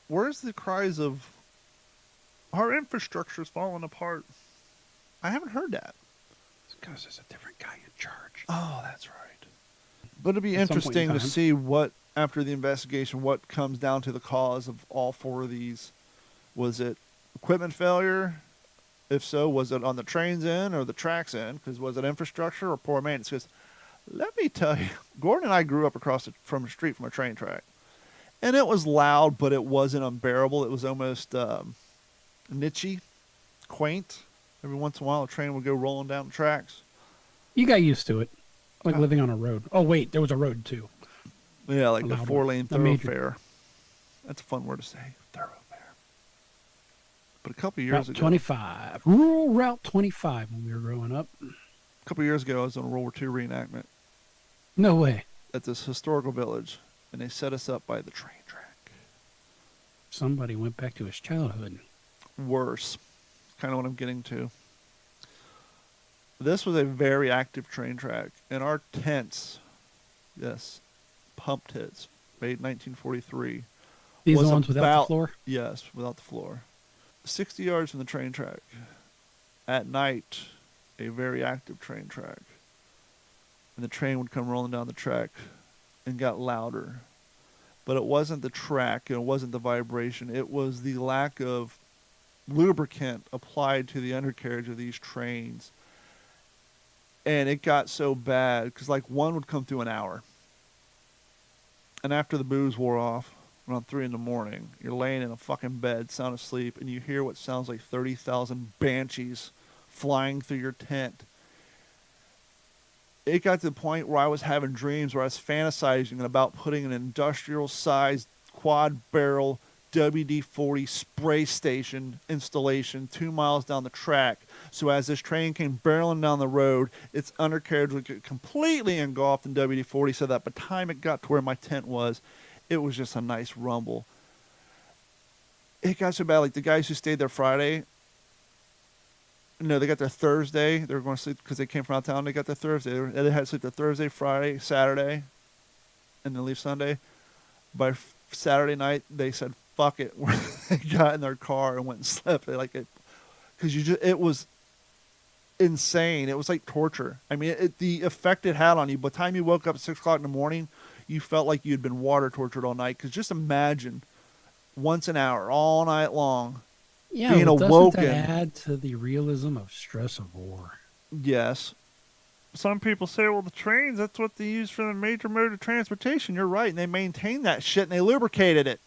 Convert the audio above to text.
Where's the cries of our infrastructure's falling apart? I haven't heard that. It's because there's a different guy in charge. Oh, that's right. But it'd be At some point in interesting to time. see what, after the investigation, what comes down to the cause of all four of these. Was it equipment failure? If so, was it on the train's end or the track's end? Because was it infrastructure or poor maintenance? Because let me tell you, Gordon and I grew up from a street from a train track. And it was loud, but it wasn't unbearable. It was almost nichey, quaint. Every once in a while, a train would go rolling down the tracks. You got used to it. Like Uh, living on a road. Oh, wait, there was a road too. yeah, A like the loud one. 4-lane A major. thoroughfare. That's a fun word to say, thoroughfare. But a couple of years Route ago, 25. Rural Route 25 when we were growing up. I was on a World War II reenactment No way. at this historical village, and they set us up by the train track. Somebody went back to his childhood. Worse. Kind of what I'm getting to. This was a very active train track, and our tents, yes, pump tents, made 1943, These are was the ones without the about, floor? yes, without the floor, 60 yards from the train track. At night, a very active train track. And the train would come rolling down the track and got louder. But it wasn't the track, it wasn't the vibration, it was the lack of lubricant applied to the undercarriage of these trains. And it got so bad because, like, one would come through an hour. And after the booze wore off, around 3 in the morning, you're laying in a fucking bed, sound asleep, and you hear what sounds like 30,000 banshees flying through your tent. It got to the point where I was having dreams where I was fantasizing about putting an industrial-sized quad-barrel WD-40 spray station installation 2 miles down the track. So as this train came barreling down the road, its undercarriage would get completely engulfed in WD-40 so that by the time it got to where my tent was, it was just a nice rumble. It got so bad, like the guys who stayed there Friday, no, they got there Thursday. They were going to sleep because they came from out of town. They got there Thursday. They had to sleep there Thursday, Friday, Saturday, and then leave Sunday. By Saturday night, they said, fuck it. They got in their car and went and slept. They like it because it was insane. It was like torture. I mean, the effect it had on you. By the time you woke up at 6 o'clock in the morning, you felt like you'd been water tortured all night. Because just imagine once an hour, all night long, Yeah, being well, doesn't that awoken. add to the realism of stress of war? Yes. Some people say, well, the trains, that's what they use for the major mode of transportation. You're right. And they maintained that shit and they lubricated it.